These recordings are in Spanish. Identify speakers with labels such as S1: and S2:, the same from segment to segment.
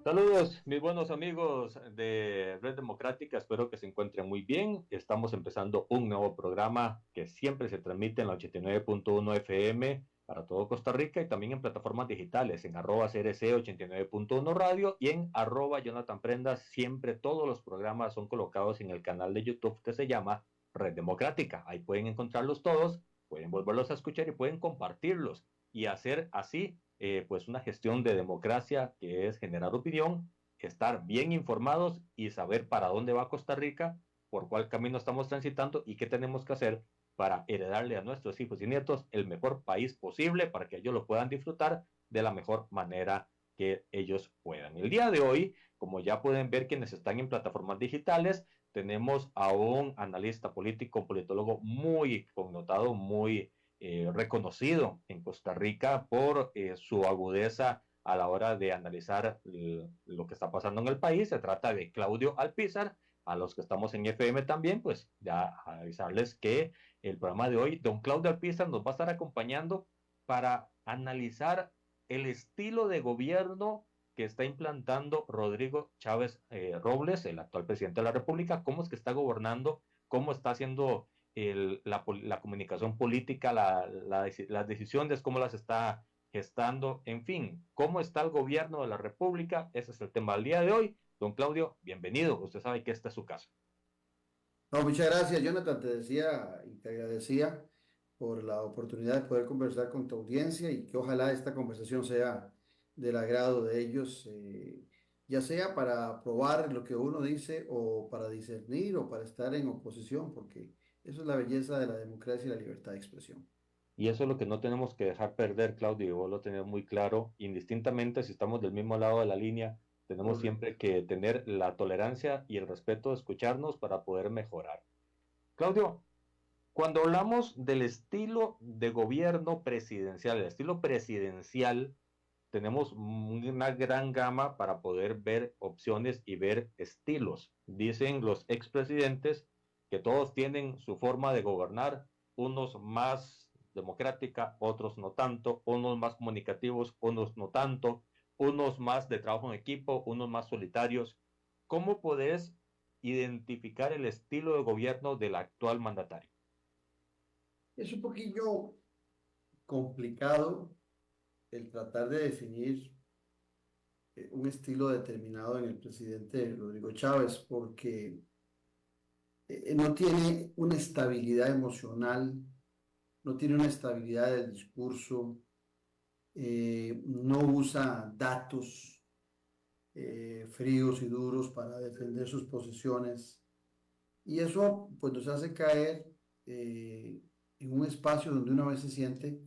S1: Saludos, mis buenos amigos de Red Democrática, espero que se encuentren muy bien. Estamos empezando un nuevo programa que siempre se transmite en la 89.1 FM para todo Costa Rica y también en plataformas digitales, en arroba CRC 89.1 Radio y en arroba Jonathan Prendas. Siempre todos los programas son colocados en el canal de YouTube que se llama Red Democrática. Ahí pueden encontrarlos todos, pueden volverlos a escuchar y pueden compartirlos y hacer así pues una gestión de democracia que es generar opinión, estar bien informados y saber para dónde va Costa Rica, por cuál camino estamos transitando y qué tenemos que hacer para heredarle a nuestros hijos y nietos el mejor país posible para que ellos lo puedan disfrutar de la mejor manera que ellos puedan. El día de hoy, como ya pueden ver quienes están en plataformas digitales, tenemos a un analista político, un politólogo muy connotado, muy reconocido en Costa Rica por su agudeza a la hora de analizar lo que está pasando en el país. Se trata de Claudio Alpizar. A los que estamos en FM también, pues ya avisarles que el programa de hoy, don Claudio Alpizar nos va a estar acompañando para analizar el estilo de gobierno que está implantando Rodrigo Chávez Robles, el actual presidente de la República, cómo es que está gobernando, cómo está haciendo la comunicación política, las decisiones, cómo las está gestando, en fin, cómo está el gobierno de la República. Ese es el tema del día de hoy. Don Claudio, bienvenido. Usted sabe que esta es su casa.
S2: No, muchas gracias, Jonathan. Te decía y te agradecía por la oportunidad de poder conversar con tu audiencia y que ojalá esta conversación sea del agrado de ellos, ya sea para probar lo que uno dice o para discernir o para estar en oposición, porque eso es la belleza de la democracia y la libertad de expresión.
S1: Y eso es lo que no tenemos que dejar perder, Claudio, y vos lo tenés muy claro. Indistintamente si estamos del mismo lado de la línea, tenemos
S2: Correcto.
S1: siempre que tener la tolerancia y el respeto de escucharnos para poder mejorar. Claudio, cuando hablamos del estilo de gobierno presidencial, el estilo presidencial, tenemos una gran gama para poder ver opciones y ver estilos. Dicen los expresidentes que todos tienen su forma de gobernar, unos más democrática, otros no tanto, unos más comunicativos, unos no tanto, unos más de trabajo en equipo, unos más solitarios. ¿Cómo podés identificar el estilo de gobierno del actual mandatario?
S2: Es un poquillo complicado el tratar de definir un estilo determinado en el presidente Rodrigo Chávez, porque no tiene una estabilidad emocional, no tiene una estabilidad del discurso, no usa datos fríos y duros para defender sus posiciones. Y eso pues nos hace caer en un espacio donde una vez se siente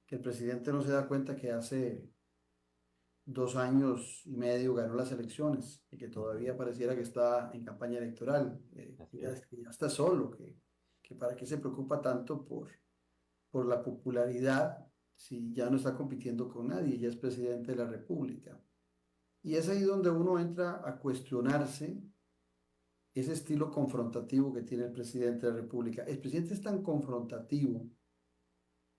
S2: que el presidente no se da cuenta que hace 2 años y medio ganó las elecciones y que
S1: Uh -huh.
S2: todavía pareciera que está en campaña electoral,
S1: Así es.
S2: que ya está solo, que para qué se preocupa tanto por la popularidad si ya no está compitiendo con nadie, ya es presidente de la República. Y es ahí donde uno entra a cuestionarse ese estilo confrontativo que tiene el presidente de la República. El presidente es tan confrontativo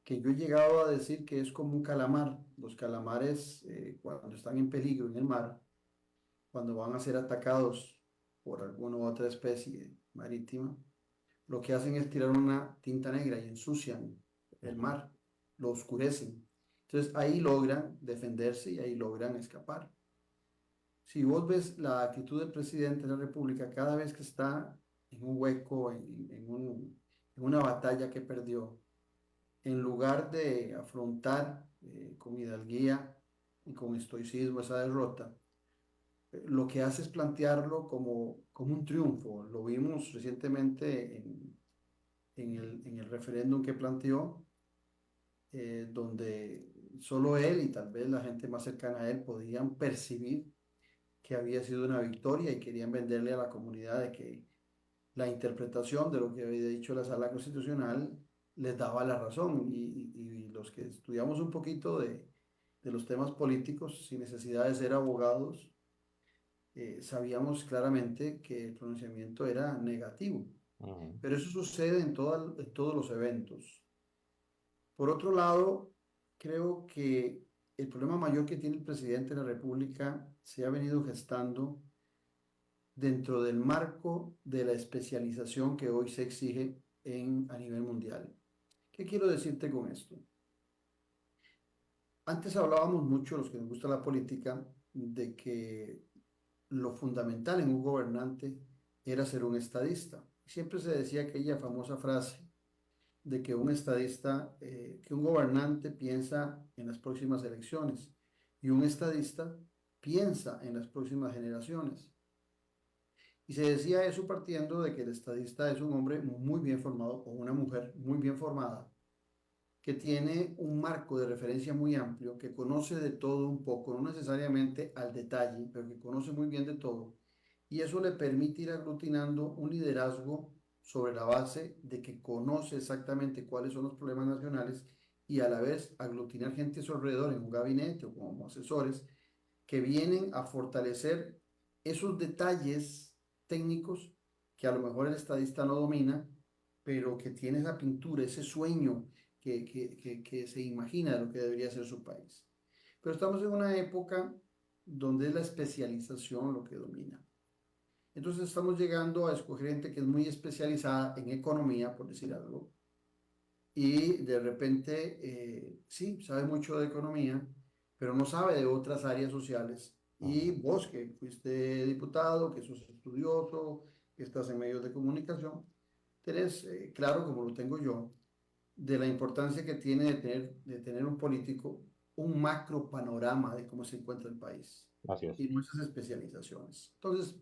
S2: que yo he llegado a decir que es como un calamar. Los calamares, cuando están en peligro en el mar, cuando van a ser atacados por alguna u otra especie marítima, lo que hacen es tirar una tinta negra y ensucian
S1: Uh
S2: el
S1: -huh.
S2: mar, lo oscurecen. Entonces ahí logran defenderse y ahí logran escapar. Si vos ves la actitud del presidente de la República cada vez que está en un hueco, en una batalla que perdió, en lugar de afrontar con hidalguía y con estoicismo esa derrota, lo que hace es plantearlo como un triunfo. Lo vimos recientemente en el referéndum que planteó, donde solo él y tal vez la gente más cercana a él podían percibir que había sido una victoria y querían venderle a la comunidad de que la interpretación de lo que había dicho la Sala Constitucional les daba la razón. Y los que estudiamos un poquito de los temas políticos, sin necesidad de ser abogados, sabíamos claramente que el pronunciamiento era negativo.
S1: Uh -huh.
S2: Pero eso sucede en todos los eventos. Por otro lado, creo que el problema mayor que tiene el presidente de la República se ha venido gestando dentro del marco de la especialización que hoy se exige a nivel mundial. ¿Qué quiero decirte con esto? Antes hablábamos mucho, los que nos gusta la política, de que lo fundamental en un gobernante era ser un estadista. Siempre se decía aquella famosa frase de que un estadista, que un gobernante piensa en las próximas elecciones y un estadista piensa en las próximas generaciones. Y se decía eso partiendo de que el estadista es un hombre muy bien formado o una mujer muy bien formada, que tiene un marco de referencia muy amplio, que conoce de todo un poco, no necesariamente al detalle, pero que conoce muy bien de todo. Y eso le permite ir aglutinando un liderazgo sobre la base de que conoce exactamente cuáles son los problemas nacionales y a la vez aglutinar gente a su alrededor en un gabinete o como asesores que vienen a fortalecer esos detalles técnicos que a lo mejor el estadista no domina, pero que tiene esa pintura, ese sueño que se imagina de lo que debería ser su país. Pero estamos en una época donde es la especialización lo que domina. Entonces estamos llegando a escoger gente que es muy especializada en economía, por decir algo, y de repente, sí, sabe mucho de economía, pero no sabe de otras áreas sociales. Y
S1: Ujú.
S2: vos, que fuiste diputado, que sos estudioso, que estás en medios de comunicación, tenés claro, como lo tengo yo, de la importancia que tiene de tener un político un macro panorama de cómo se encuentra el país
S1: Así es.
S2: y nuestras especializaciones. Entonces,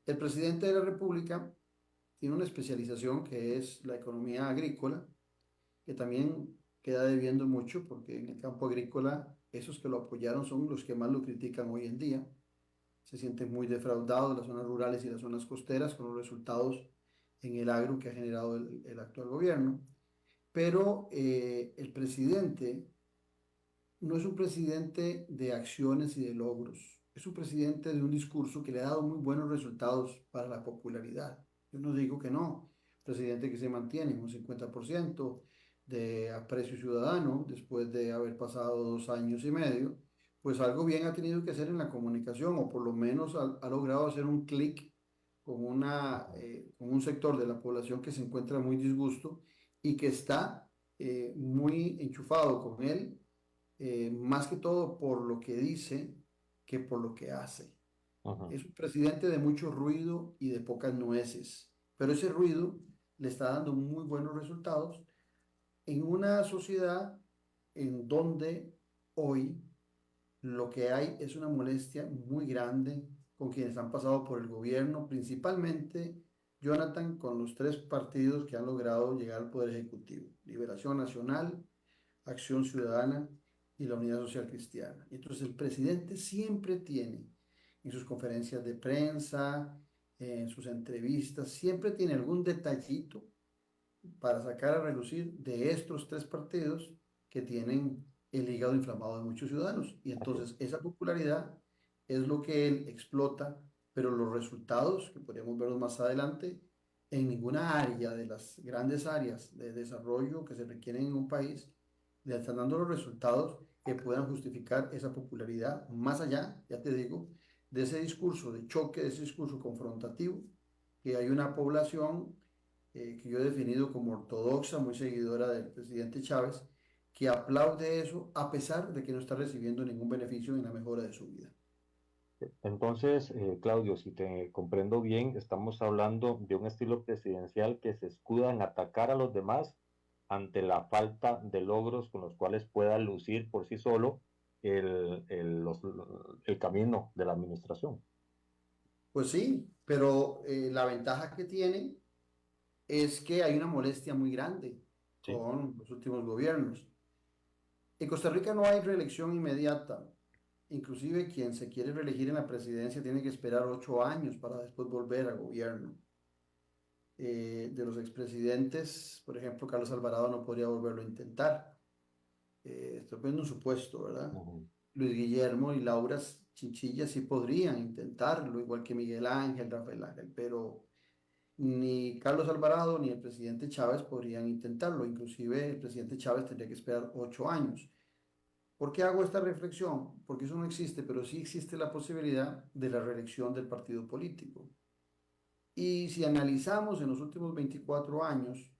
S2: el presidente de la República tiene una especialización que es la economía agrícola, que también queda debiendo mucho porque en el campo agrícola esos que lo apoyaron son los que más lo critican hoy en día. Se sienten muy defraudados las zonas rurales y las zonas costeras con los resultados en el agro que ha generado el actual gobierno. Pero el presidente no es un presidente de acciones y de logros, es un presidente de un discurso que le ha dado muy buenos resultados para la popularidad. Yo no digo que no, presidente que se mantiene en un 50% de aprecio ciudadano después de haber pasado 2 años y medio, pues algo bien ha tenido que hacer en la comunicación o por lo menos ha logrado hacer un clic con un sector de la población que se encuentra muy disgusto y que está muy enchufado con él, más que todo por lo que dice que por lo que hace.
S1: Ujú.
S2: Es un presidente de mucho ruido y de pocas nueces, pero ese ruido le está dando muy buenos resultados en una sociedad en donde hoy lo que hay es una molestia muy grande con quienes han pasado por el gobierno, principalmente Jonathan, con los tres partidos que han logrado llegar al Poder Ejecutivo: Liberación Nacional, Acción Ciudadana y la Unidad Social Cristiana. Entonces el presidente siempre tiene en sus conferencias de prensa, en sus entrevistas, siempre tiene algún detallito para sacar a relucir de estos tres partidos que tienen el hígado inflamado de muchos ciudadanos. Y
S1: Así es.
S2: entonces esa popularidad es lo que él explota, pero los resultados, que podríamos verlos más adelante, en ninguna área de las grandes áreas de desarrollo que se requieren en un país, le están dando los resultados que puedan justificar esa popularidad, más allá, ya te digo, de ese discurso de choque, de ese discurso confrontativo, que hay una población que yo he definido como ortodoxa, muy seguidora del presidente Chávez, que aplaude eso a pesar de que no está recibiendo ningún beneficio en la mejora de su vida.
S1: Entonces, Claudio, si te comprendo bien, estamos hablando de un estilo presidencial que se escuda en atacar a los demás ante la falta de logros con los cuales pueda lucir por sí solo el camino de la administración.
S2: Pues sí, pero la ventaja que tiene es que hay una molestia muy grande
S1: Sí.
S2: con los últimos gobiernos. En Costa Rica no hay reelección inmediata. Inclusive quien se quiere reelegir en la presidencia tiene que esperar 8 años para después volver a gobierno. De los expresidentes, por ejemplo, Carlos Alvarado no podría volverlo a intentar. Estoy poniendo un supuesto, ¿verdad?
S1: Ujú.
S2: Luis Guillermo y Laura Chinchilla sí podrían intentarlo, igual que Miguel Ángel, Rafael Ángel, pero ni Carlos Alvarado ni el presidente Chávez podrían intentarlo. Inclusive el presidente Chávez tendría que esperar 8 años. ¿Por qué hago esta reflexión? Porque eso no existe, pero sí existe la posibilidad de la reelección del partido político. Y si analizamos en los últimos 24 años,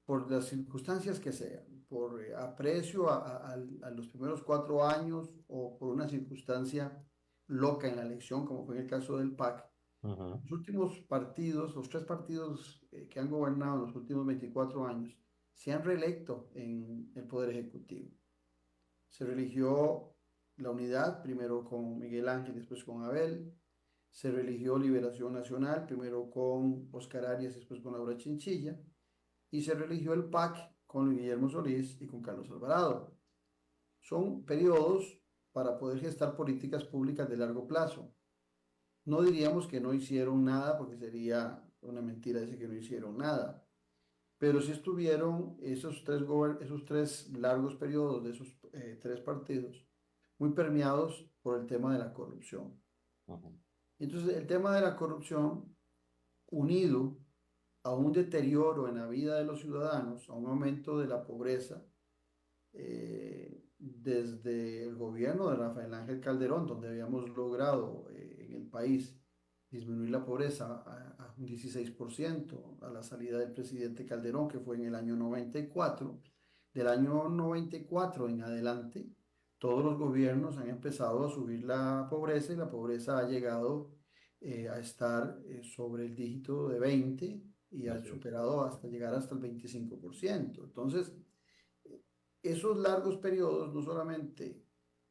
S2: por las circunstancias que sean, por aprecio a los primeros 4 años o por una circunstancia loca en la elección, como fue en el caso del PAC,
S1: Ujú.
S2: los últimos partidos, los tres partidos que han gobernado en los últimos 24 años, se han reelecto en el Poder Ejecutivo. Se religió la unidad, primero con Miguel Ángel, después con Abel. Se religió Liberación Nacional, primero con Oscar Arias, después con Laura Chinchilla. Y se religió el PAC con Guillermo Solís y con Carlos Alvarado. Son periodos para poder gestar políticas públicas de largo plazo. No diríamos que no hicieron nada, porque sería una mentira decir que no hicieron nada, pero sí estuvieron esos tres largos periodos de esos tres partidos muy permeados por el tema de la corrupción.
S1: Ujú.
S2: Entonces, el tema de la corrupción, unido a un deterioro en la vida de los ciudadanos, a un aumento de la pobreza, desde el gobierno de Rafael Ángel Calderón, donde habíamos logrado en el país disminuir la pobreza a un 16%, a la salida del presidente Calderón, que fue en el año 94. Del año 94 en adelante, todos los gobiernos han empezado a subir la pobreza y la pobreza ha llegado a estar sobre el dígito de 20 y ha
S1: Así es.
S2: superado hasta llegar hasta el 25%. Entonces, esos largos periodos no solamente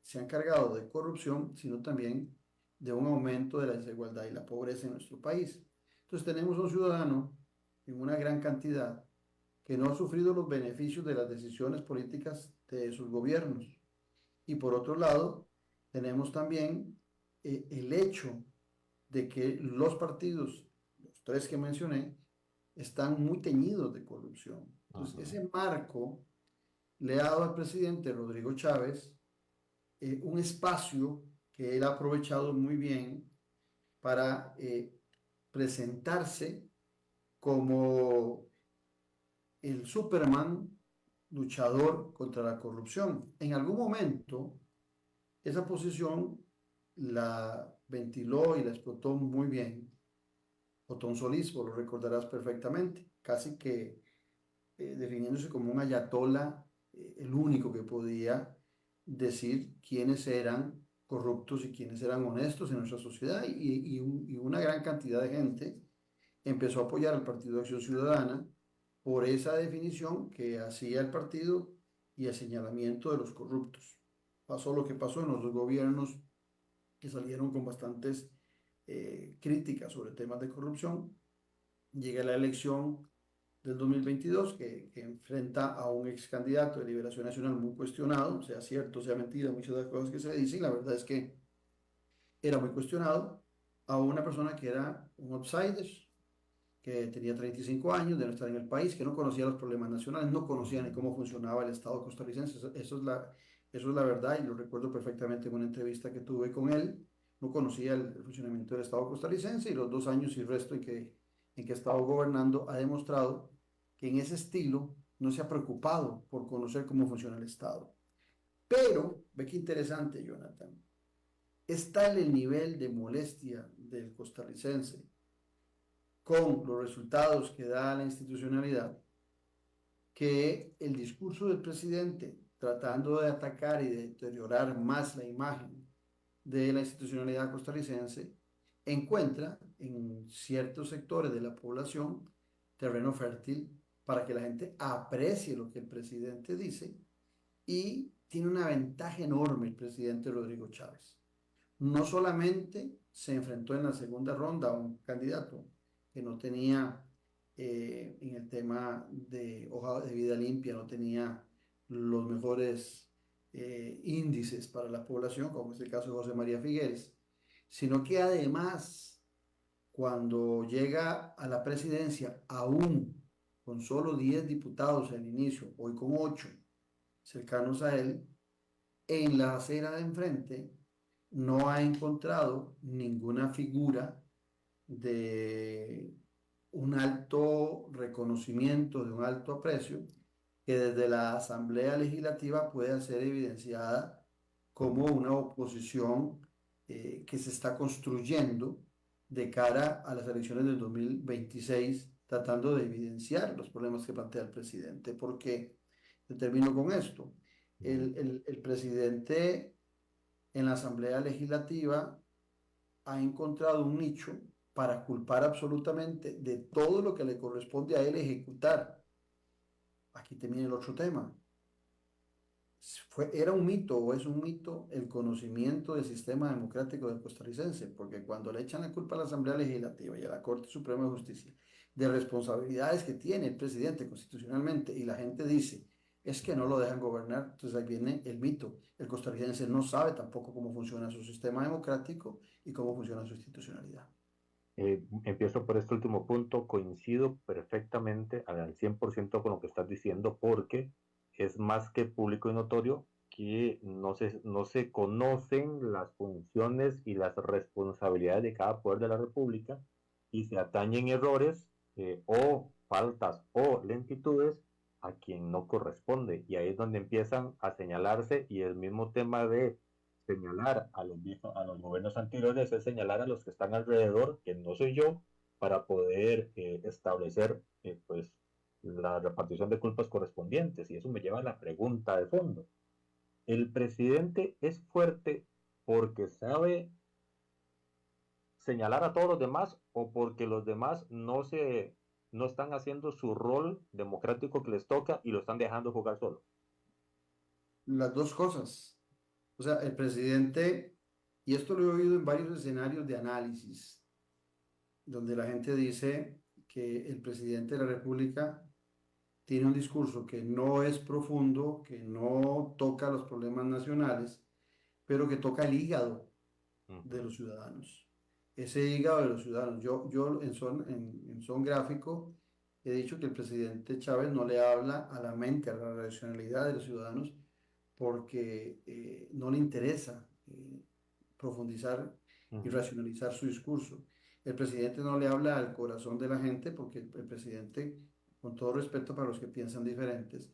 S2: se han cargado de corrupción, sino también de un aumento de la desigualdad y la pobreza en nuestro país. Entonces tenemos un ciudadano en una gran cantidad que no ha sufrido los beneficios de las decisiones políticas de sus gobiernos. Y por otro lado, tenemos también el hecho de que los partidos, los tres que mencioné, están muy teñidos de corrupción. Entonces,
S1: Ujú.
S2: ese marco le ha dado al presidente Rodrigo Chávez un espacio que él ha aprovechado muy bien para presentarse como el Superman luchador contra la corrupción. En algún momento, esa posición la ventiló y la explotó muy bien Otón Solís, vos lo recordarás perfectamente, casi que definiéndose como un ayatola, el único que podía decir quiénes eran corruptos y quiénes eran honestos en nuestra sociedad y una gran cantidad de gente empezó a apoyar al Partido de Acción Ciudadana por esa definición que hacía el partido y el señalamiento de los corruptos. Pasó lo que pasó en los dos gobiernos que salieron con bastantes críticas sobre temas de corrupción. Llega la elección del 2022 que enfrenta a un ex candidato de Liberación Nacional muy cuestionado, sea cierto, sea mentira, muchas de las cosas que se dicen, la verdad es que era muy cuestionado, a una persona que era un outsider, que tenía 35 años de no estar en el país, que no conocía los problemas nacionales, no conocía ni
S1: Ujú.
S2: cómo funcionaba el Estado costarricense. Eso es la verdad y lo recuerdo perfectamente en una entrevista que tuve con él. No conocía el funcionamiento del Estado costarricense y los 2 años y resto en que ha estado gobernando ha demostrado que en ese estilo no se ha preocupado por conocer cómo funciona el Estado. Pero, ve qué interesante, Jonathan, es tal el nivel de molestia del costarricense con los resultados que da la institucionalidad, que el discurso del presidente tratando de atacar y de deteriorar más la imagen de la institucionalidad costarricense, encuentra en ciertos sectores de la población terreno fértil para que la gente aprecie lo que el presidente dice y tiene una ventaja enorme el presidente Rodrigo Chávez. No solamente se enfrentó en la segunda ronda a un candidato que no tenía en el tema de hoja de vida limpia, no tenía los mejores índices para la población, como es el caso de José María Figueres, sino que además, cuando llega a la presidencia, aún con solo 10 diputados al inicio, hoy con 8 cercanos a él, en la acera de enfrente no ha encontrado ninguna figura de un alto reconocimiento, de un alto aprecio que desde la Asamblea Legislativa pueda ser evidenciada como una oposición que se está construyendo de cara a las elecciones del 2026, tratando de evidenciar los problemas que plantea el presidente. Porque, yo termino con esto, el presidente en la Asamblea Legislativa ha encontrado un nicho para culpar absolutamente de todo lo que le corresponde a él ejecutar. Aquí termina el otro tema. Era un mito o es un mito el conocimiento del sistema democrático del costarricense, porque cuando le echan la culpa a la Asamblea Legislativa y a la Corte Suprema de Justicia de responsabilidades que tiene el presidente constitucionalmente y la gente dice, es que no lo dejan gobernar, entonces ahí viene el mito. El costarricense no sabe tampoco cómo funciona su sistema democrático y cómo funciona su institucionalidad.
S1: Empiezo por este último punto, coincido perfectamente al 100% con lo que estás diciendo, porque es más que público y notorio que no se conocen las funciones y las responsabilidades de cada poder de la República y se atañen errores o faltas o lentitudes a quien no corresponde. Y ahí es donde empiezan a señalarse y el mismo tema de señalar a los gobiernos anteriores es señalar a los que están alrededor, que no soy yo, para poder establecer pues la repartición de culpas correspondientes. Y eso me lleva a la pregunta de fondo. ¿El presidente es fuerte porque sabe señalar a todos los demás o porque los demás no están haciendo su rol democrático que les toca y lo están dejando jugar solo?
S2: Las dos cosas. O sea, el presidente, y esto lo he oído en varios escenarios de análisis, donde la gente dice que el presidente de la República tiene un discurso que no es profundo, que no toca los problemas nacionales, pero que toca el hígado
S1: Uh
S2: de
S1: -huh.
S2: los ciudadanos. Ese hígado de los ciudadanos. Yo en son gráfico he dicho que el presidente Chávez no le habla a la mente, a la racionalidad de los ciudadanos, porque no le interesa profundizar
S1: Uh
S2: y
S1: -huh.
S2: racionalizar su discurso. El presidente no le habla al corazón de la gente porque el presidente, con todo respeto para los que piensan diferentes,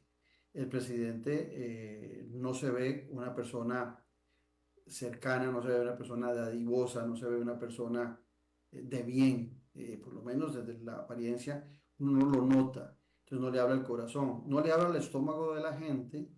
S2: el presidente no se ve una persona cercana, no se ve una persona dadivosa, no se ve una persona de bien, por lo menos desde la apariencia uno no lo nota, entonces no le habla el corazón, no le habla el estómago de la gente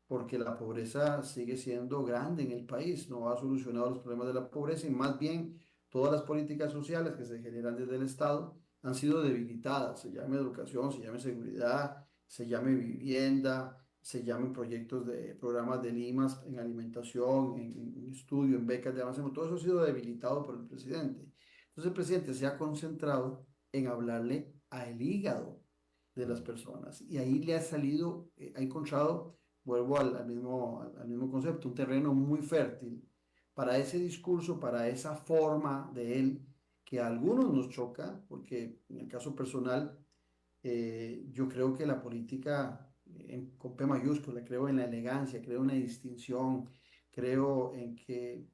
S2: porque la pobreza sigue siendo grande en el país, no ha solucionado los problemas de la pobreza y más bien todas las políticas sociales que se generan desde el Estado han sido debilitadas, se llame educación, se llame seguridad, se llame vivienda, se llamen proyectos de programas de Limas en alimentación, en estudio, en becas de avance, todo eso ha sido debilitado por el presidente. Entonces el presidente se ha concentrado en hablarle al hígado de las personas y ahí le ha salido, ha encontrado, vuelvo al mismo concepto, un terreno muy fértil para ese discurso, para esa forma de él que a algunos nos choca, porque en el caso personal, yo creo que la política, con P mayúscula, creo en la elegancia, creo en la distinción, creo en que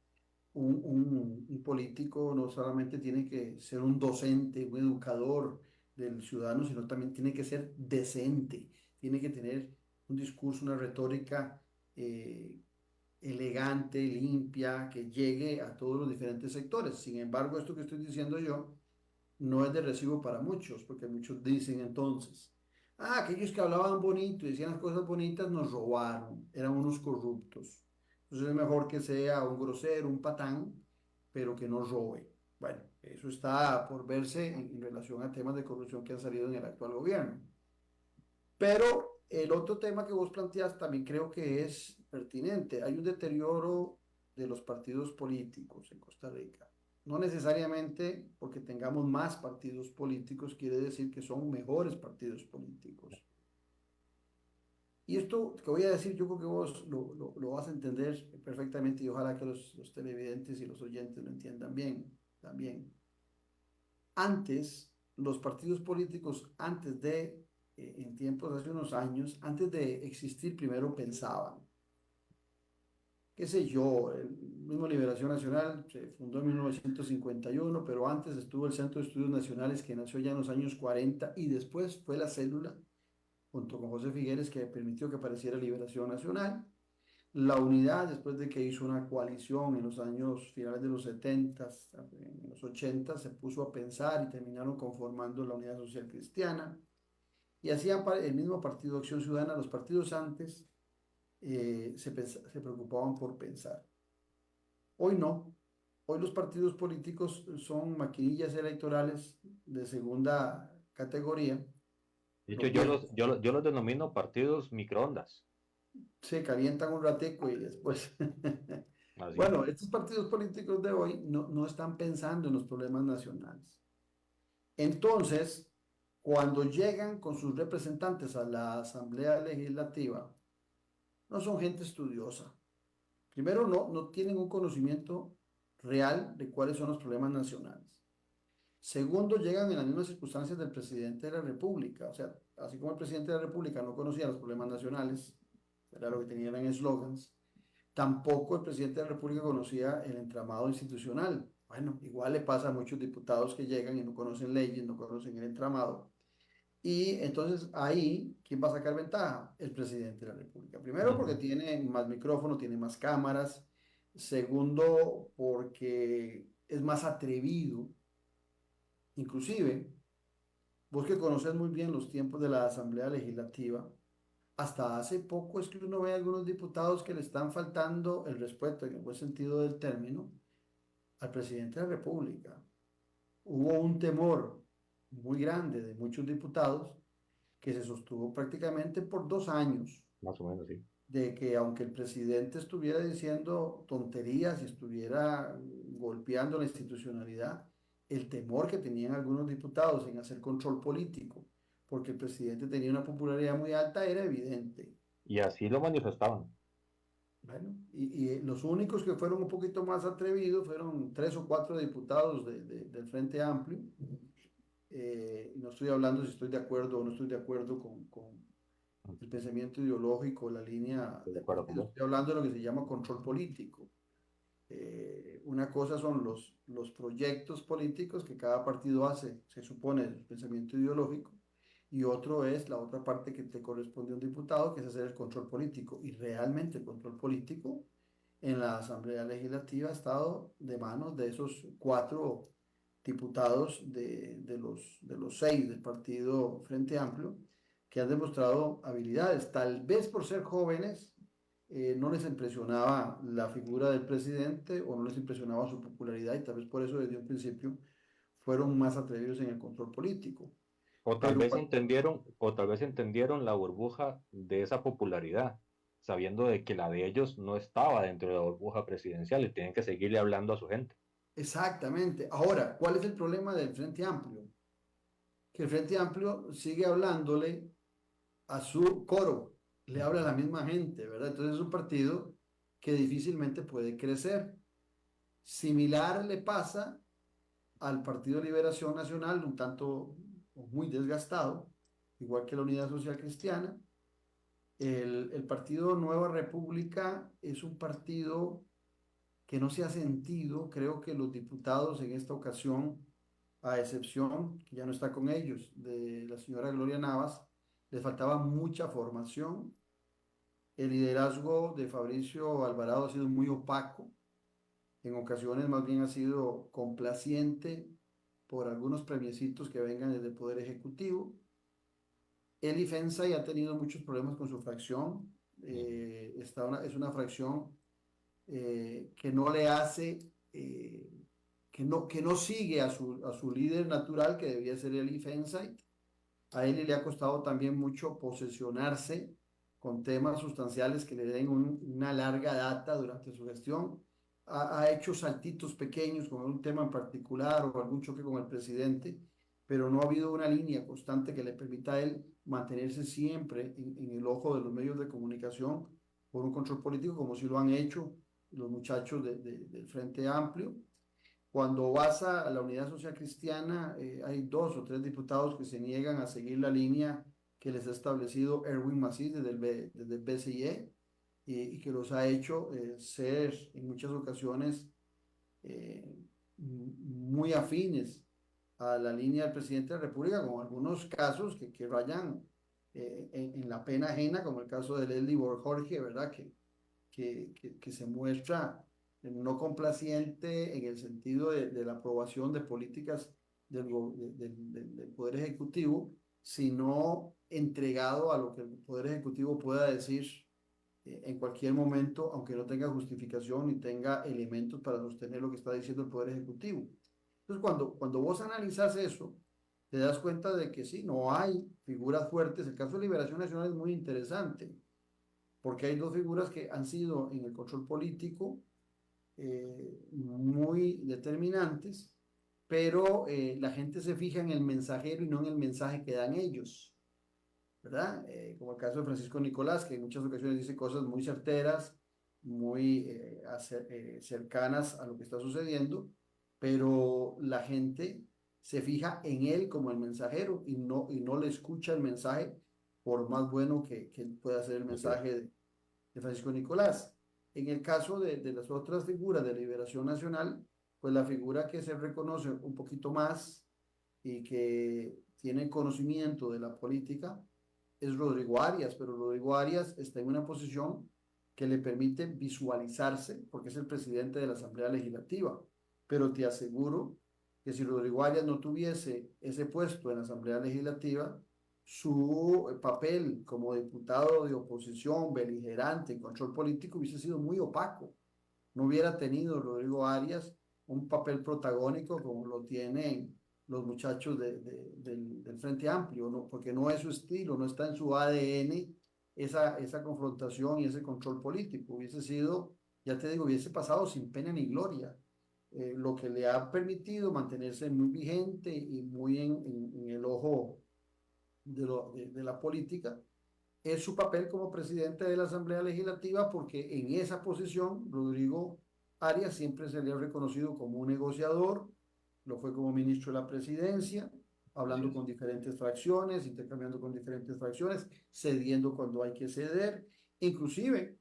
S2: un político no solamente tiene que ser un docente, un educador del ciudadano, sino también tiene que ser decente, tiene que tener un discurso, una retórica eh, elegante, limpia, que llegue a todos los diferentes sectores. Sin embargo, esto que estoy diciendo yo no es de recibo para muchos, porque muchos dicen entonces, aquellos que hablaban bonito y decían las cosas bonitas nos robaron, eran unos corruptos. Entonces es mejor que sea un grosero, un patán, pero que no robe. Bueno, eso está por verse en relación a temas de corrupción que han salido en el actual gobierno. Pero el otro tema que vos planteas también creo que es pertinente. Hay un deterioro de los partidos políticos en Costa Rica. No necesariamente porque tengamos más partidos políticos quiere decir que son mejores partidos políticos. Y esto que voy a decir, yo creo que vos lo vas a entender perfectamente y ojalá que los televidentes y los oyentes lo entiendan bien también. Antes, los partidos políticos, en tiempos hace unos años, antes de existir, primero pensaban, qué sé yo, el mismo Liberación Nacional se fundó en 1951, pero antes estuvo el Centro de Estudios Nacionales que nació ya en los años 40 y después fue la célula junto con José Figueres, que permitió que apareciera Liberación Nacional. La unidad, después de que hizo una coalición en los años finales de los 70, en los 80, se puso a pensar y terminaron conformando la Unidad Social Cristiana. Y hacían el mismo Partido Acción Ciudadana. Los partidos antes se preocupaban por pensar. Hoy no. Hoy los partidos políticos son maquinillas electorales de segunda categoría,
S1: De hecho,
S2: los viejos.
S1: yo los denomino partidos microondas.
S2: Se calientan un ratico y después.
S1: Así.
S2: Bueno, estos partidos políticos de hoy no están pensando en los problemas nacionales. Entonces, cuando llegan con sus representantes a la Asamblea Legislativa, no son gente estudiosa. Primero, no tienen un conocimiento real de cuáles son los problemas nacionales. Segundo, llegan en las mismas circunstancias del presidente de la República. O sea, así como el presidente de la República no conocía los problemas nacionales, era lo que tenían en eslogans, tampoco el presidente de la República conocía el entramado institucional. Bueno, igual le pasa a muchos diputados que llegan y no conocen leyes, no conocen el entramado. Y entonces ahí, ¿quién va a sacar ventaja? El presidente de la República. Primero porque
S1: Ujú.
S2: tiene más micrófono, tiene más cámaras. Segundo, porque es más atrevido. Inclusive, vos que conoces muy bien los tiempos de la Asamblea Legislativa, hasta hace poco es que uno ve a algunos diputados que le están faltando el respeto, en el buen sentido del término, al presidente de la República. Hubo un temor muy grande de muchos diputados que se sostuvo prácticamente por 2 años,
S1: Más o menos, sí.
S2: de que aunque el presidente estuviera diciendo tonterías y estuviera golpeando la institucionalidad, el temor que tenían algunos diputados en hacer control político, porque el presidente tenía una popularidad muy alta, era evidente.
S1: Y así lo manifestaban.
S2: Bueno, y los únicos que fueron un poquito más atrevidos fueron 3 o 4 diputados del Frente Amplio. No estoy hablando si estoy de acuerdo o no estoy de acuerdo con el pensamiento ideológico, la línea
S1: Estoy de
S2: del
S1: acuerdo con
S2: partido.
S1: vos.
S2: Estoy hablando de lo que se llama control político. Una cosa son los proyectos políticos que cada partido hace, se supone, el pensamiento ideológico, y otro es la otra parte que te corresponde a un diputado, que es hacer el control político. Y realmente el control político en la Asamblea Legislativa ha estado de manos de esos 4 diputados de los 6 del partido Frente Amplio, que han demostrado habilidades, tal vez por ser jóvenes. No les impresionaba la figura del presidente o no les impresionaba su popularidad y tal vez por eso desde un principio fueron más atrevidos en el control político. Pero
S1: O tal vez entendieron la burbuja de esa popularidad, sabiendo de que la de ellos no estaba dentro de la burbuja presidencial y tienen que seguirle hablando a su gente.
S2: exactamente. Ahora, ¿cuál es el problema del Frente Amplio? Que el Frente Amplio sigue hablándole a su coro, le habla a la misma gente, ¿verdad? Entonces es un partido que difícilmente puede crecer. Similar le pasa al Partido de Liberación Nacional, un tanto o muy desgastado, igual que la Unidad Social Cristiana. El Partido Nueva República es un partido que no se ha sentido. Creo que los diputados en esta ocasión, a excepción, que ya no está con ellos, de la señora Gloria Navas, les faltaba mucha formación. El liderazgo de Fabricio Alvarado ha sido muy opaco. En ocasiones más bien ha sido complaciente por algunos premiecitos que vengan desde el Poder Ejecutivo. Eli Fensay ha tenido muchos problemas con su fracción. Es una fracción que no le hace, que no sigue a su líder natural, que debía ser Eli Fensay. A él le ha costado también mucho posesionarse con temas sustanciales que le den una larga data durante su gestión. Ha hecho saltitos pequeños con un tema en particular o algún choque con el presidente, pero no ha habido una línea constante que le permita a él mantenerse siempre en el ojo de los medios de comunicación por un control político, como si lo han hecho los muchachos del Frente Amplio. Cuando vas a la Unidad Social Cristiana, hay 2 o 3 diputados que se niegan a seguir la línea que les ha establecido Erwin Masís desde el BCIE y que los ha hecho ser en muchas ocasiones eh, muy afines a la línea del presidente de la República, con algunos casos que rayan en la pena ajena, como el caso de Leslie Jorge, ¿verdad? Que se muestra no complaciente en el sentido de la aprobación de políticas del Poder Ejecutivo, sino entregado a lo que el Poder Ejecutivo pueda decir en cualquier momento, aunque no tenga justificación ni tenga elementos para sostener lo que está diciendo el Poder Ejecutivo. Entonces, cuando vos analizas eso, te das cuenta de que sí, no hay figuras fuertes. El caso de Liberación Nacional es muy interesante, porque hay dos figuras que han sido en el control político muy determinantes, pero la gente se fija en el mensajero y no en el mensaje que dan ellos, ¿verdad? Como el caso de Francisco Nicolás, que en muchas ocasiones dice cosas muy certeras, muy cercanas a lo que está sucediendo, pero la gente se fija en él como el mensajero y no le escucha el mensaje, por más bueno que pueda ser el
S1: Así es.
S2: mensaje de Francisco Nicolás. En el caso de las otras figuras de Liberación Nacional, pues la figura que se reconoce un poquito más y que tiene conocimiento de la política es Rodrigo Arias, pero Rodrigo Arias está en una posición que le permite visualizarse porque es el presidente de la Asamblea Legislativa, pero te aseguro que si Rodrigo Arias no tuviese ese puesto en la Asamblea Legislativa, su papel como diputado de oposición, beligerante, en control político, hubiese sido muy opaco. No hubiera tenido Rodrigo Arias un papel protagónico como lo tienen los muchachos del Frente Amplio, ¿no? Porque no es su estilo, no está en su ADN esa confrontación y ese control político. Hubiese sido, ya te digo, hubiese pasado sin pena ni gloria. Lo que le ha permitido mantenerse muy vigente y muy en el ojo de la política es su papel como presidente de la Asamblea Legislativa, porque en esa posición Rodrigo Arias siempre se le ha reconocido como un negociador, lo fue como ministro de la presidencia,
S1: Así
S2: hablando
S1: es.
S2: con diferentes fracciones, intercambiando con diferentes fracciones, cediendo cuando hay que ceder, inclusive,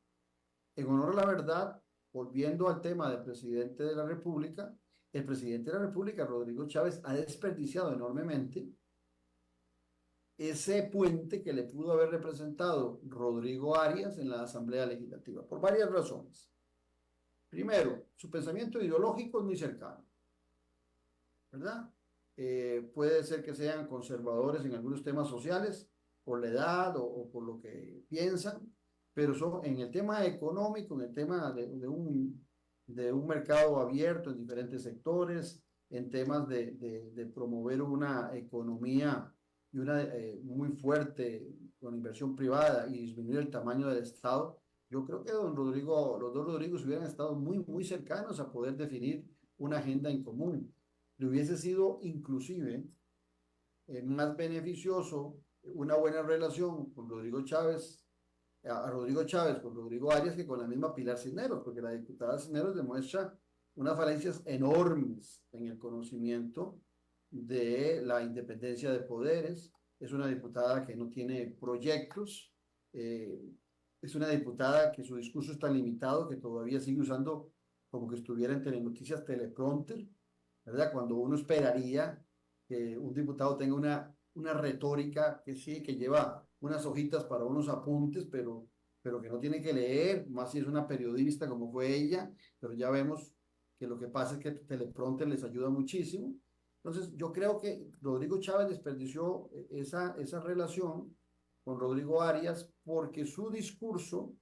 S2: en honor a la verdad, volviendo al tema del presidente de la República, el presidente de la República, Rodrigo Chávez, ha desperdiciado enormemente ese puente que le pudo haber representado Rodrigo Arias en la Asamblea Legislativa, por varias razones. Primero, su pensamiento ideológico es muy cercano, ¿verdad? Puede ser que sean conservadores en algunos temas sociales, por la edad o por lo que piensan, pero son en el tema económico, en el tema de un mercado abierto en diferentes sectores, en temas de promover una economía y una muy fuerte con inversión privada y disminuir el tamaño del Estado. Yo creo que don Rodrigo, los dos Rodrigos hubieran estado muy cercanos a poder definir una agenda en común. Le hubiese sido inclusive más beneficioso una buena relación con Rodrigo Chávez, a Rodrigo Chávez con Rodrigo Arias que con la misma Pilar Cisneros, porque la diputada Cisneros demuestra unas falencias enormes en el conocimiento de la independencia de poderes. Es una diputada que no tiene proyectos, eh, es una diputada que su discurso es tan limitado que todavía sigue usando como que estuviera en Telenoticias teleprompter, ¿verdad? Cuando uno esperaría que un diputado tenga una retórica que sí, que lleva unas hojitas para unos apuntes, pero que no tiene que leer, más si es una periodista como fue ella, pero ya vemos que lo que pasa es que teleprompter les ayuda muchísimo. Entonces, yo creo que Rodrigo Chávez desperdició esa relación con Rodrigo Arias porque su discurso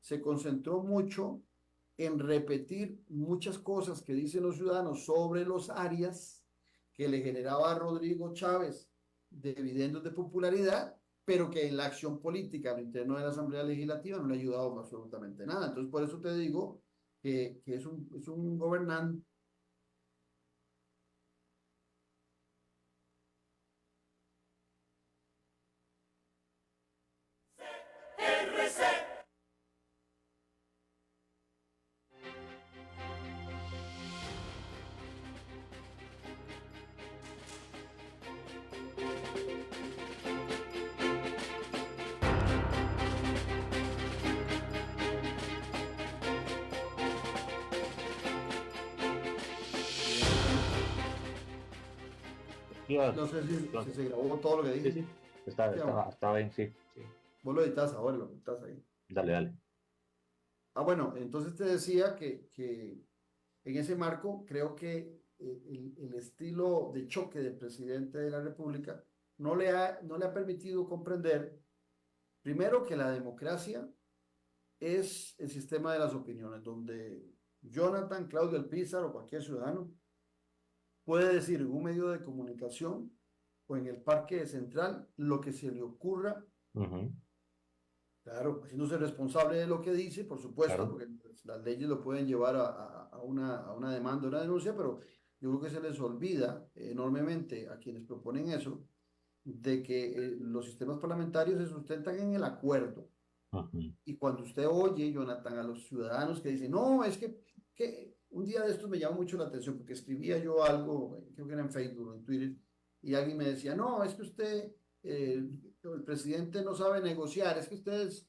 S2: se concentró mucho en repetir muchas cosas que dicen los ciudadanos sobre los Arias que le generaba a Rodrigo Chávez de dividendos de popularidad, pero que en la acción política al interno de la Asamblea Legislativa no le ha ayudado absolutamente nada. Entonces, por eso te digo que es un gobernante.
S1: Ya,
S2: No sé si
S1: entonces,
S2: se grabó todo lo que
S1: sí,
S2: dije.
S1: sí. Está,
S2: Sí,
S1: está, está bien, sí, sí.
S2: vos lo editas ahora, lo editas ahí.
S1: Dale, dale.
S2: Bueno, entonces te decía que en ese marco creo que el estilo de choque del presidente de la República no le ha permitido comprender, primero, que la democracia es el sistema de las opiniones, donde Jonathan, Claudio Alpizar o cualquier ciudadano puede decir en un medio de comunicación o en el Parque Central lo que se le ocurra.
S1: Ujú,
S2: Claro, haciéndose responsable de lo que dice, por supuesto,
S1: claro.
S2: porque pues, las leyes lo pueden llevar a una demanda, una denuncia, pero yo creo que se les olvida enormemente a quienes proponen eso, de que los sistemas parlamentarios se sustentan en el acuerdo.
S1: Ujú,
S2: Y cuando usted oye, Jonathan, a los ciudadanos que dicen, no, es que un día de estos me llamó mucho la atención, porque escribía yo algo, creo que era en Facebook o en Twitter, y alguien me decía, no, es que usted, el presidente no sabe negociar, es que ustedes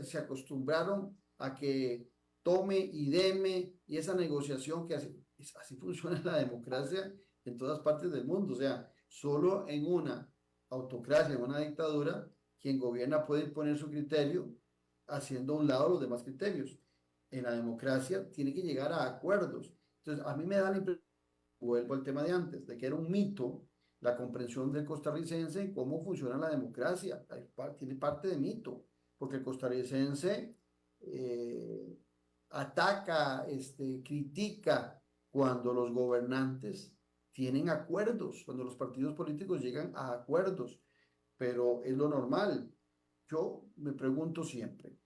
S2: se acostumbraron a que tome y deme, y esa negociación que así funciona la democracia en todas partes del mundo, o sea, solo en una autocracia, en una dictadura, quien gobierna puede imponer su criterio haciendo a un lado los demás criterios. En la democracia tiene que llegar a acuerdos. Entonces, a mí me da la impresión, vuelvo al tema de antes, de que era un mito la comprensión del costarricense en cómo funciona la democracia. Tiene parte de mito, porque el costarricense eh, ataca, critica cuando los gobernantes tienen acuerdos, cuando los partidos políticos llegan a acuerdos, pero es lo normal. Yo me pregunto siempre,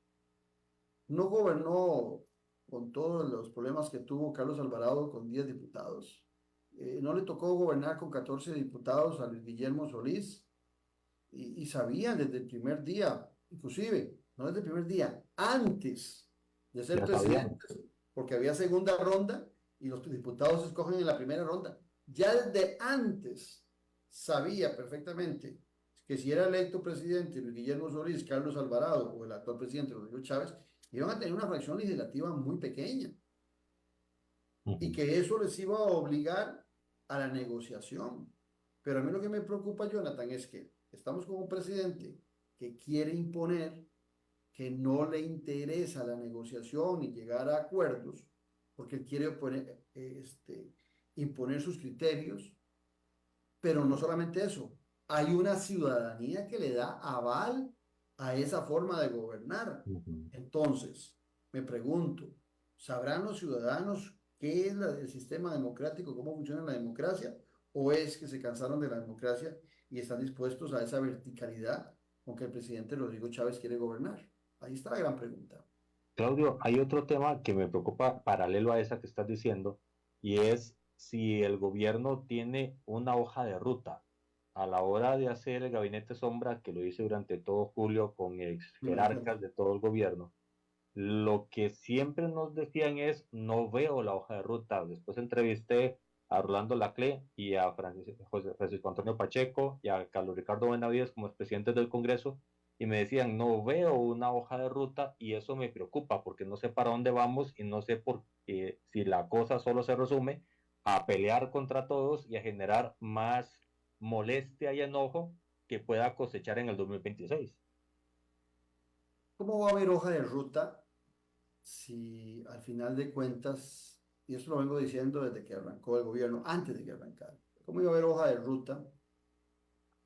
S2: ¿no gobernó con todos los problemas que tuvo Carlos Alvarado con 10 diputados? ¿No le tocó gobernar con 14 diputados a Luis Guillermo Solís? Y sabían desde el primer día, inclusive, no desde el primer día, antes de ser
S1: Ya sabíamos.
S2: presidentes, porque había segunda ronda y los diputados se escogen en la primera ronda. Ya desde antes sabía perfectamente que si era electo presidente Luis Guillermo Solís, Carlos Alvarado o el actual presidente Rodrigo Chávez, iban a tener una fracción legislativa muy pequeña y
S1: Ujú,
S2: que eso les iba a obligar a la negociación. Pero a mí lo que me preocupa, Jonathan, es que estamos con un presidente que quiere imponer, que no le interesa la negociación y llegar a acuerdos, porque él quiere imponer sus criterios, pero no solamente eso, hay una ciudadanía que le da aval a esa forma de gobernar.
S1: ujú.
S2: Entonces, me pregunto, ¿sabrán los ciudadanos qué es el sistema democrático, cómo funciona la democracia? ¿O es que se cansaron de la democracia y están dispuestos a esa verticalidad con que el presidente Rodrigo Chávez quiere gobernar? Ahí está la gran pregunta.
S1: Claudio, hay otro tema que me preocupa paralelo a esa que estás diciendo, y es si el gobierno tiene una hoja de ruta a la hora de hacer el gabinete sombra, que lo hice durante todo julio con ex
S2: No me cuento.
S1: jerarcas de todo el gobierno. Lo que siempre nos decían es, no veo la hoja de ruta. Después entrevisté a Orlando Laclé y a Francisco Antonio Pacheco y a Carlos Ricardo Benavides como presidentes del Congreso y me decían, no veo una hoja de ruta y eso me preocupa porque no sé para dónde vamos y no sé por qué, si la cosa solo se resume a pelear contra todos y a generar más molestia y enojo que pueda cosechar en el 2026.
S2: ¿Cómo va a haber hoja de ruta si al final de cuentas, y eso lo vengo diciendo desde que arrancó el gobierno, antes de que arrancara, cómo iba a haber hoja de ruta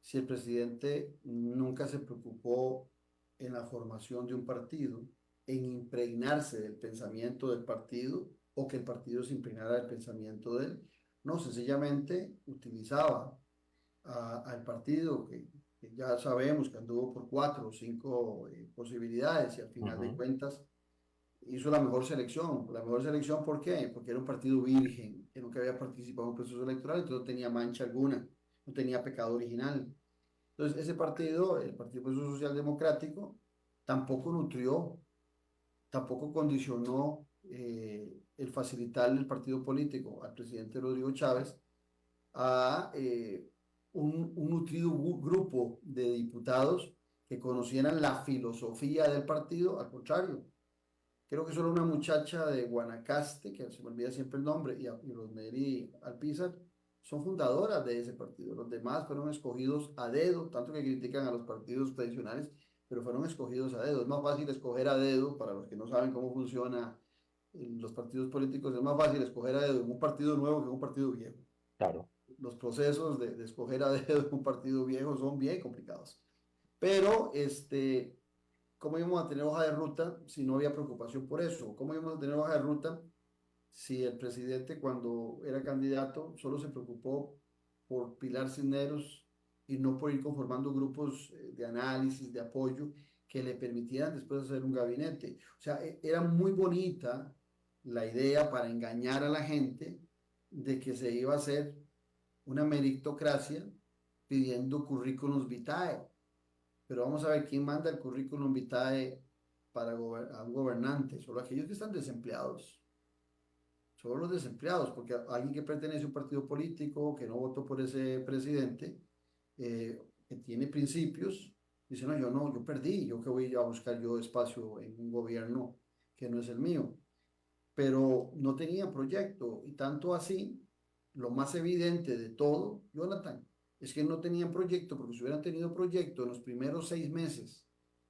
S2: si el presidente nunca se preocupó en la formación de un partido, en impregnarse del pensamiento del partido o que el partido se impregnara del pensamiento de él? No, sencillamente utilizaba al partido que ya sabemos que anduvo por 4 o 5 posibilidades y al
S1: Uh
S2: final de
S1: -huh,
S2: cuentas hizo la mejor selección. La mejor selección, ¿por qué? Porque era un partido virgen, que nunca había participado en un proceso electoral, entonces no tenía mancha alguna, no tenía pecado original. Entonces, ese partido, el Partido Proceso Social Democrático, tampoco nutrió, tampoco condicionó el facilitarle el partido político al presidente Rodrigo Chávez a un nutrido grupo de diputados que conocieran la filosofía del partido, al contrario. Creo que solo una muchacha de Guanacaste, que se me olvida siempre el nombre, y Rosemary Alpizar, son fundadoras de ese partido. Los demás fueron escogidos a dedo, tanto que critican a los partidos tradicionales, pero fueron escogidos a dedo. Es más fácil escoger a dedo, para los que no saben cómo funciona los partidos políticos, es más fácil escoger a dedo en un partido nuevo que en un partido viejo.
S1: Claro.
S2: Los procesos de escoger a dedo en un partido viejo son bien complicados. Pero, ¿cómo íbamos a tener hoja de ruta si no había preocupación por eso? ¿Cómo íbamos a tener hoja de ruta si el presidente cuando era candidato solo se preocupó por Pilar Cisneros y no por ir conformando grupos de análisis, de apoyo, que le permitieran después hacer un gabinete? O sea, era muy bonita la idea para engañar a la gente de que se iba a hacer una meritocracia pidiendo currículums vitae. Pero vamos a ver quién manda el currículum vitae para a un gobernante, solo aquellos que están desempleados, solo los desempleados, porque alguien que pertenece a un partido político, que no votó por ese presidente, que tiene principios, dice, no, yo no, yo perdí, yo que voy a buscar yo espacio en un gobierno que no es el mío, pero no tenía proyecto, y tanto así, lo más evidente de todo, Jonathan, es que no tenían proyecto, porque si hubieran tenido proyecto en los primeros 6 meses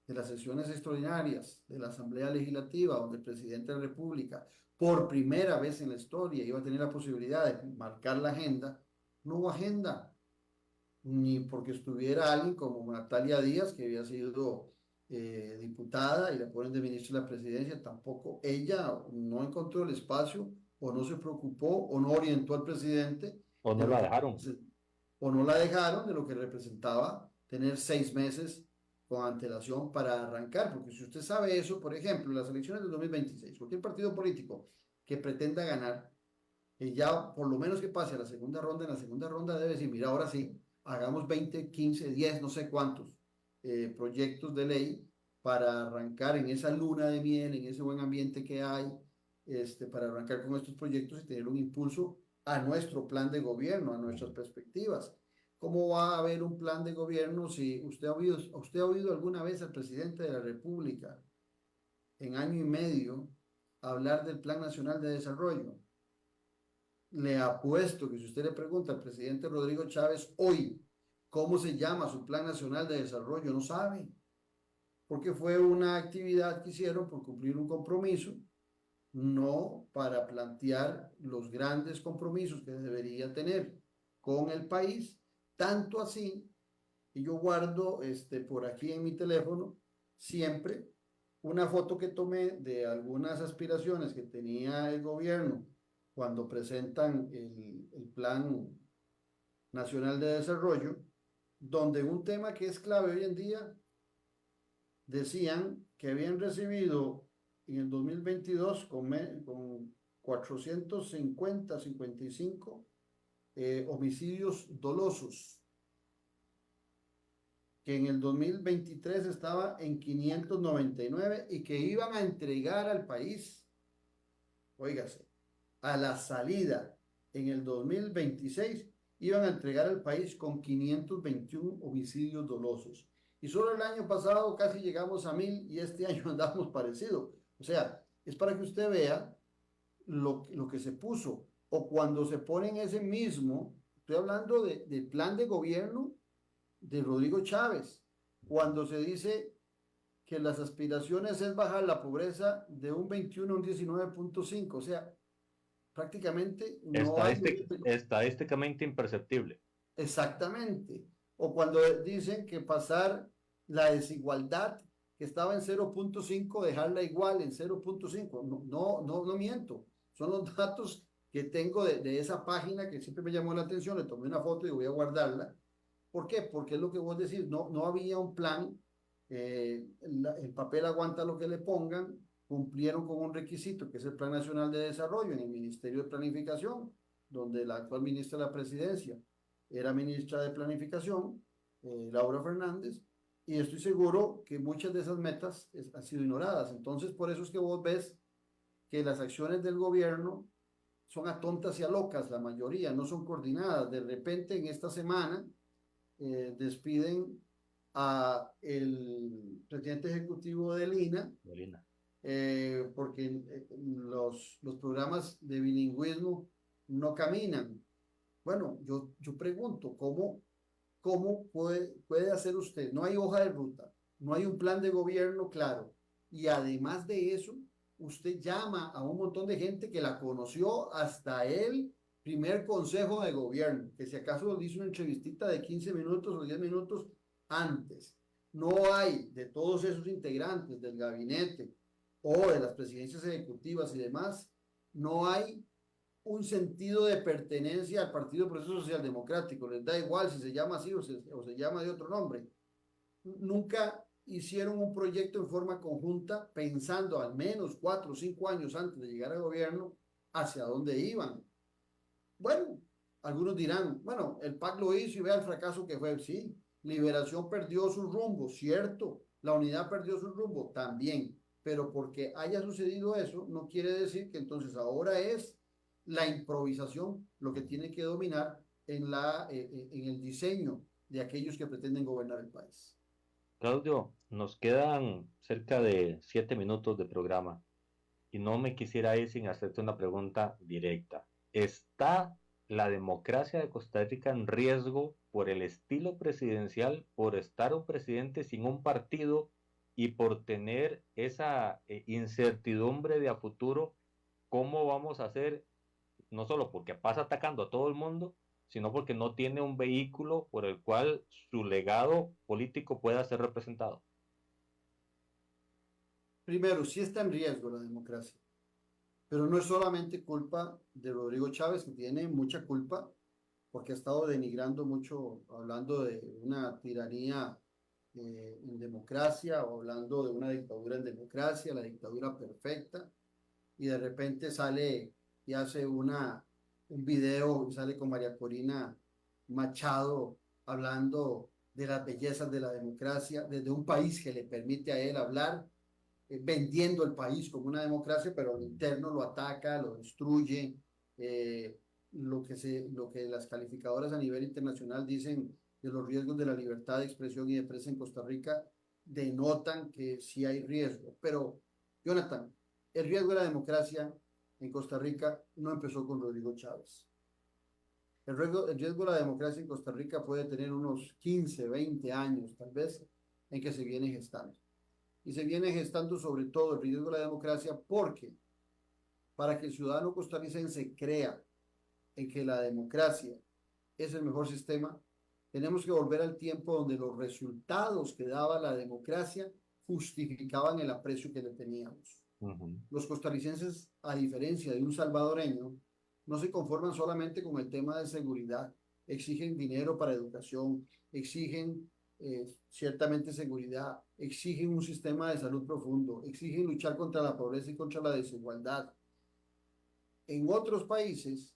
S2: de las sesiones extraordinarias de la Asamblea Legislativa, donde el presidente de la República, por primera vez en la historia, iba a tener la posibilidad de marcar la agenda, no hubo agenda, ni porque estuviera alguien como Natalia Díaz, que había sido diputada y la ponen de ministra de la presidencia, tampoco ella no encontró el espacio o no se preocupó o no orientó al presidente
S1: O
S2: de
S1: no
S2: lo
S1: la
S2: que
S1: dejaron.
S2: o no la dejaron de lo que representaba tener 6 meses con antelación para arrancar, porque si usted sabe eso, por ejemplo, en las elecciones del 2026, cualquier partido político que pretenda ganar, ya por lo menos que pase a la segunda ronda, en la segunda ronda debe decir, mira, ahora sí, hagamos 20, 15, 10, no sé cuántos proyectos de ley para arrancar en esa luna de miel, en ese buen ambiente que hay, para arrancar con estos proyectos y tener un impulso a nuestro plan de gobierno, a nuestras perspectivas. ¿Cómo va a haber un plan de gobierno si usted ha oído alguna vez al presidente de la República en año y medio hablar del Plan Nacional de Desarrollo? Le apuesto que si usted le pregunta al presidente Rodrigo Chávez hoy cómo se llama su Plan Nacional de Desarrollo, no sabe, porque fue una actividad que hicieron por cumplir un compromiso, no para plantear los grandes compromisos que debería tener con el país, tanto así que yo guardo por aquí en mi teléfono siempre una foto que tomé de algunas aspiraciones que tenía el gobierno cuando presentan el Plan Nacional de Desarrollo, donde un tema que es clave hoy en día decían que habían recibido en el 2022 con 455 homicidios dolosos, que en el 2023 estaba en 599 y que iban a entregar al país, óigase, a la salida en el 2026 iban a entregar al país con 521 homicidios dolosos. Y solo el año pasado casi llegamos a 1000 y este año andamos parecido. O sea, es para que usted vea lo que se puso. O cuando se pone en ese mismo, estoy hablando del plan de gobierno de Rodrigo Chávez, cuando se dice que las aspiraciones es bajar la pobreza de un 21 a un 19.5, o sea, prácticamente no hay
S1: Estadísticamente imperceptible.
S2: exactamente. O cuando dicen que pasar la desigualdad que estaba en 0.5, dejarla igual en 0.5. No, no, no, no miento. Son los datos que tengo de esa página que siempre me llamó la atención. Le tomé una foto y voy a guardarla. ¿Por qué? Porque es lo que vos decís. No, no había un plan. El papel aguanta lo que le pongan. Cumplieron con un requisito que es el Plan Nacional de Desarrollo en el Ministerio de Planificación, donde la actual ministra de la Presidencia era ministra de Planificación, Laura Fernández, y estoy seguro que muchas de esas metas han sido ignoradas. Entonces, por eso es que vos ves que las acciones del gobierno son a tontas y a locas, la mayoría, no son coordinadas. De repente, en esta semana, despiden a el presidente ejecutivo de Lina,
S1: Molina.
S2: porque los programas de bilingüismo no caminan. Bueno, yo pregunto, ¿cómo puede hacer usted? No hay hoja de ruta, no hay un plan de gobierno claro. Y además de eso, usted llama a un montón de gente que la conoció hasta el primer consejo de gobierno, que si acaso le hizo una entrevistita de 15 minutos o 10 minutos antes. No hay de todos esos integrantes del gabinete o de las presidencias ejecutivas y demás, no hay un sentido de pertenencia al Partido Proceso Social Democrático. Les da igual si se llama así o se llama de otro nombre. Nunca hicieron un proyecto en forma conjunta pensando al menos 4 o 5 años antes de llegar al gobierno hacia dónde iban. Bueno, algunos dirán, bueno, el PAC lo hizo y vea el fracaso que fue. Sí, Liberación perdió su rumbo, cierto. La unidad perdió su rumbo, también. Pero porque haya sucedido eso, no quiere decir que entonces ahora es la improvisación lo que tiene que dominar en el diseño de aquellos que pretenden gobernar el país.
S1: Claudio, nos quedan cerca de 7 minutos de programa y no me quisiera ir sin hacerte una pregunta directa. ¿Está la democracia de Costa Rica en riesgo por el estilo presidencial, por estar un presidente sin un partido y por tener esa incertidumbre de a futuro? ¿Cómo vamos a hacer? No solo porque pasa atacando a todo el mundo, sino porque no tiene un vehículo por el cual su legado político pueda ser representado.
S2: Primero, sí está en riesgo la democracia, pero no es solamente culpa de Rodrigo Chávez, que tiene mucha culpa, porque ha estado denigrando mucho, hablando de una tiranía en democracia o hablando de una dictadura en democracia, la dictadura perfecta, y de repente sale y hace un video y sale con María Corina Machado hablando de las bellezas de la democracia desde un país que le permite a él hablar, vendiendo el país como una democracia, pero al interno lo ataca, lo destruye. eh, lo que las calificadoras a nivel internacional dicen de los riesgos de la libertad de expresión y de prensa en Costa Rica denotan que sí hay riesgo. Pero, Jonathan, el riesgo de la democracia en Costa Rica no empezó con Rodrigo Chávez. El riesgo de la democracia en Costa Rica puede tener unos 15, 20 años, tal vez, en que se viene gestando. Y se viene gestando sobre todo el riesgo de la democracia porque para que el ciudadano costarricense crea en que la democracia es el mejor sistema, tenemos que volver al tiempo donde los resultados que daba la democracia justificaban el aprecio que le teníamos. Los costarricenses, a diferencia de un salvadoreño, no se conforman solamente con el tema de seguridad, exigen dinero para educación, exigen ciertamente seguridad, exigen un sistema de salud profundo, exigen luchar contra la pobreza y contra la desigualdad. En otros países,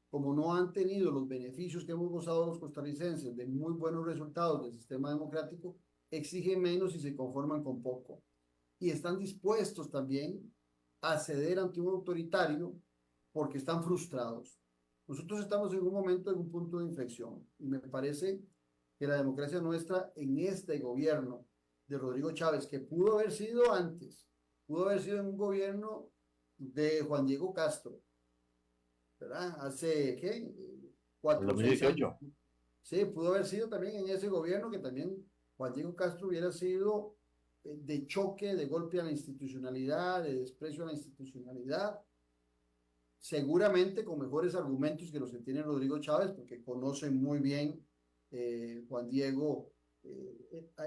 S2: como no han tenido los beneficios que hemos gozado los costarricenses de muy buenos resultados del sistema democrático, exigen menos y se conforman con poco. Y están dispuestos también a ceder ante un autoritario porque están frustrados. Nosotros estamos en un momento, en un punto de inflexión, y me parece que la democracia nuestra en este gobierno de Rodrigo Chávez, que pudo haber sido antes, pudo haber sido en un gobierno de Juan Diego Castro, ¿verdad? Hace, ¿qué?
S1: En
S2: 4 o 6 años.
S1: 2018.
S2: Sí, pudo haber sido también en ese gobierno que también Juan Diego Castro hubiera sido de choque, de golpe a la institucionalidad, de desprecio a la institucionalidad, seguramente con mejores argumentos que los que tiene Rodrigo Chávez, porque conoce muy bien Juan Diego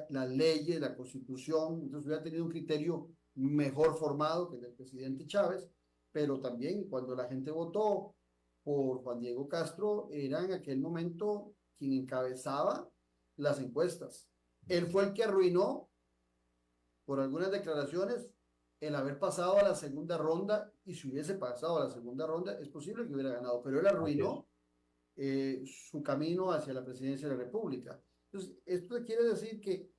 S2: las leyes, la constitución, entonces hubiera tenido un criterio mejor formado que el del presidente Chávez, pero también cuando la gente votó por Juan Diego Castro, era en aquel momento quien encabezaba las encuestas. Él fue el que arruinó, por algunas declaraciones, el haber pasado a la segunda ronda, y si hubiese pasado a la segunda ronda, es posible que hubiera ganado, pero él
S1: Así es.
S2: arruinó su camino hacia la presidencia de la República. Entonces, esto quiere decir que,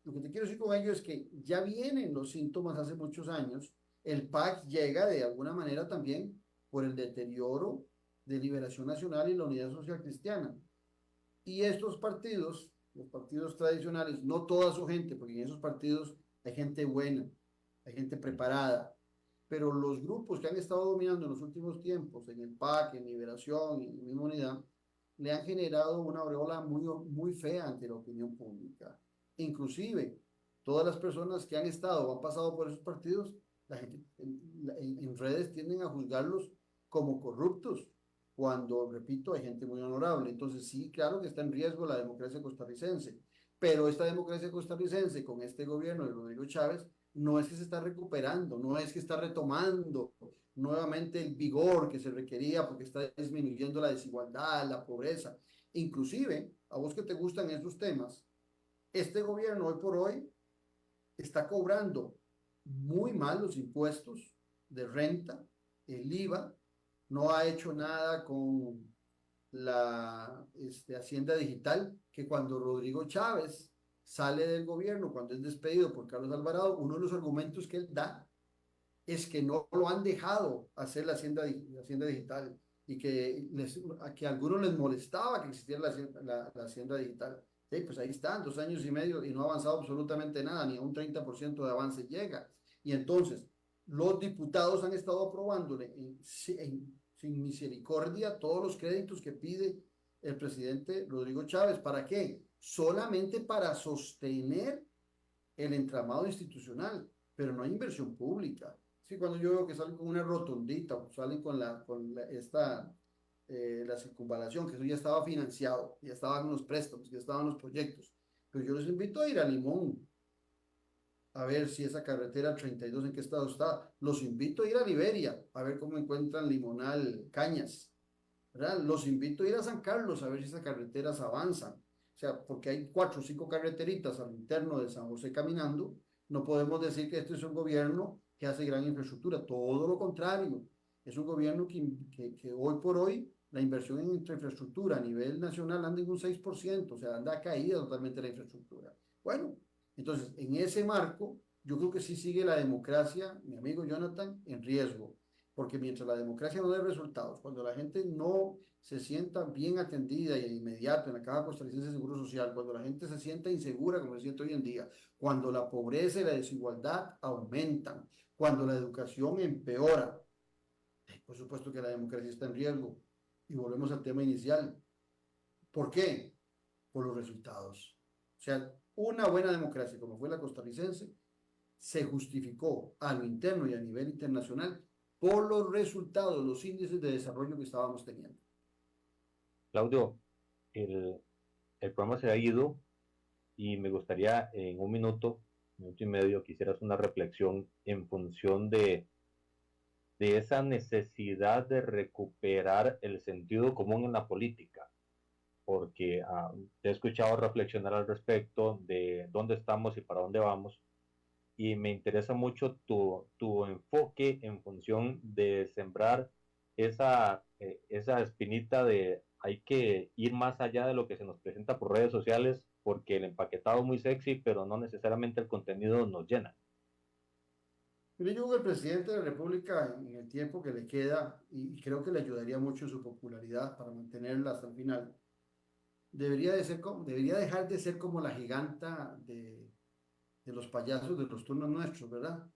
S2: lo que te quiero decir con ello es que ya vienen los síntomas hace muchos años, el PAC llega de alguna manera también por el deterioro de Liberación Nacional y la Unidad Social Cristiana. Y estos partidos, los partidos tradicionales, no toda su gente, porque en esos partidos hay gente buena, hay gente preparada, pero los grupos que han estado dominando en los últimos tiempos, en el PAC, en Liberación y en Misma Unidad, le han generado una aureola muy fea ante la opinión pública. Inclusive, todas las personas que han estado o han pasado por esos partidos, la gente en redes tienden a juzgarlos como corruptos, cuando, repito, hay gente muy honorable. Entonces, sí, claro que está en riesgo la democracia costarricense, pero esta democracia costarricense con este gobierno de Rodrigo Chávez no es que se está recuperando, no es que está retomando nuevamente el vigor que se requería porque está disminuyendo la desigualdad, la pobreza. Inclusive, a vos que te gustan esos temas, este gobierno hoy por hoy está cobrando muy mal los impuestos de renta, el IVA, no ha hecho nada con la Hacienda Digital, que cuando Rodrigo Chávez sale del gobierno, cuando es despedido por Carlos Alvarado, uno de los argumentos que él da es que no lo han dejado hacer la Hacienda Digital y que a algunos les molestaba que existiera la Hacienda Digital. Sí, pues ahí están, 2 años y medio y no ha avanzado absolutamente nada, ni a un 30% de avance llega. Y entonces, los diputados han estado aprobándole sin misericordia todos los créditos que pide el presidente Rodrigo Chávez. ¿Para qué? Solamente para sostener el entramado institucional, pero no hay inversión pública. Sí, cuando yo veo que salen con una rotundita o salen la circunvalación, que eso ya estaba financiado, ya estaban los préstamos, ya estaban los proyectos. Pero yo les invito a ir a Limón, a ver si esa carretera 32 en qué estado está. Los invito a ir a Liberia, a ver cómo encuentran Limonal Cañas, ¿verdad? Los invito a ir a San Carlos, a ver si esas carreteras avanzan. O sea, porque hay 4 o 5 carreteritas al interno de San José caminando, no podemos decir que este es un gobierno que hace gran infraestructura, todo lo contrario. Es un gobierno que hoy por hoy la inversión en infraestructura a nivel nacional anda en un 6%, o sea, anda caída totalmente la infraestructura. Bueno, entonces, en ese marco, yo creo que sí sigue la democracia, mi amigo Jonathan, en riesgo, porque mientras la democracia no dé resultados, cuando la gente no se sienta bien atendida y de inmediato en la Caja Costarricense de Seguro Social, cuando la gente se sienta insegura como se siente hoy en día, cuando la pobreza y la desigualdad aumentan, cuando la educación empeora, por supuesto que la democracia está en riesgo. Y volvemos al tema inicial. ¿Por qué? Por los resultados. O sea, una buena democracia como fue la costarricense se justificó a lo interno y a nivel internacional por los resultados, los índices de desarrollo que estábamos teniendo.
S1: Claudio, el, el programa se ha ido y me gustaría en un minuto y medio, que hicieras una reflexión en función de esa necesidad de recuperar el sentido común en la política, porque te he escuchado reflexionar al respecto de dónde estamos y para dónde vamos, y me interesa mucho tu enfoque en función de sembrar esa espinita de hay que ir más allá de lo que se nos presenta por redes sociales, porque el empaquetado es muy sexy, pero no necesariamente el contenido nos llena.
S2: Mire, yo creo que el presidente de la República, en el tiempo que le queda, y creo que le ayudaría mucho en su popularidad para mantenerla hasta el final, debería dejar de ser como la giganta de los payasos de los turnos nuestros, ¿verdad?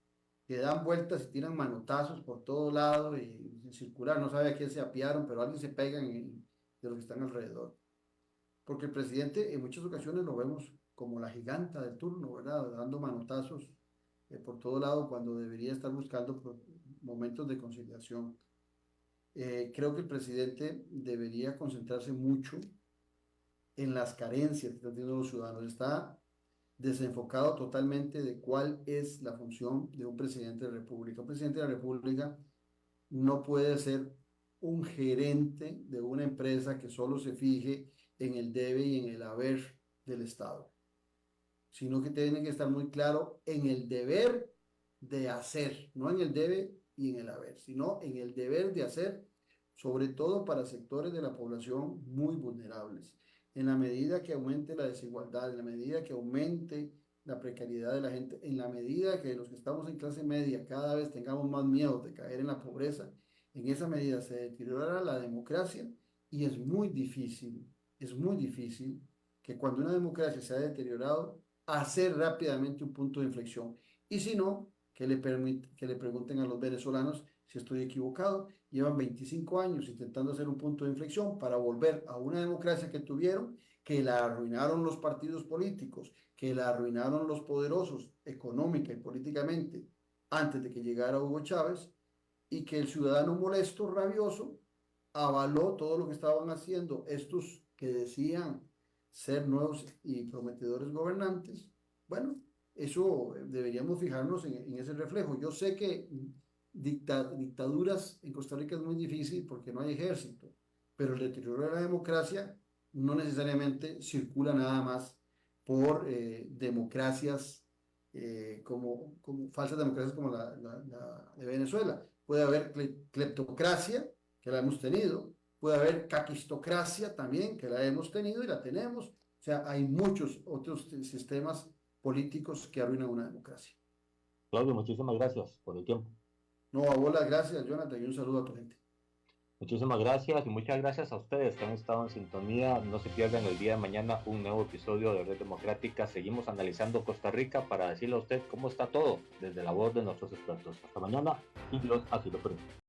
S2: Que dan vueltas y tiran manotazos por todo lado y en circular, no sabe a quién se apiaron, pero alguien se pega de los que están alrededor. Porque el presidente en muchas ocasiones lo vemos como la giganta del turno, ¿verdad? Dando manotazos por todo lado cuando debería estar buscando momentos de conciliación. Creo que el presidente debería concentrarse mucho en las carencias que están teniendo los ciudadanos. Está desenfocado totalmente de cuál es la función de un presidente de la República. Un presidente de la República no puede ser un gerente de una empresa que solo se fije en el debe y en el haber del Estado, sino que tiene que estar muy claro en el deber de hacer, no en el debe y en el haber, sino en el deber de hacer, sobre todo para sectores de la población muy vulnerables. En la medida que aumente la desigualdad, en la medida que aumente la precariedad de la gente, en la medida que los que estamos en clase media cada vez tengamos más miedo de caer en la pobreza, en esa medida se deteriorará la democracia y es muy difícil que cuando una democracia se ha deteriorado, hacer rápidamente un punto de inflexión. Y si no, que le pregunten a los venezolanos si estoy equivocado. Llevan 25 años intentando hacer un punto de inflexión para volver a una democracia que tuvieron, que la arruinaron los partidos políticos, que la arruinaron los poderosos económica y políticamente antes de que llegara Hugo Chávez, y que el ciudadano molesto, rabioso, avaló todo lo que estaban haciendo estos que decían ser nuevos y prometedores gobernantes. Bueno, eso deberíamos fijarnos en ese reflejo. Yo sé que dictaduras en Costa Rica es muy difícil porque no hay ejército, pero el deterioro de la democracia no necesariamente circula nada más por democracias como falsas democracias como la de Venezuela. Puede haber cleptocracia, que la hemos tenido, puede haber caquistocracia también, que la hemos tenido y la tenemos. O sea, hay muchos otros sistemas políticos que arruinan una democracia.
S1: Claudio, muchísimas gracias por el tiempo.
S2: No, a vos las gracias, Jonathan, y un saludo a tu gente.
S1: Muchísimas gracias y muchas gracias a ustedes que han estado en sintonía. No se pierdan el día de mañana un nuevo episodio de Red Democrática. Seguimos analizando Costa Rica para decirle a usted cómo está todo desde la voz de nuestros expertos. Hasta mañana y Dios así lo permite.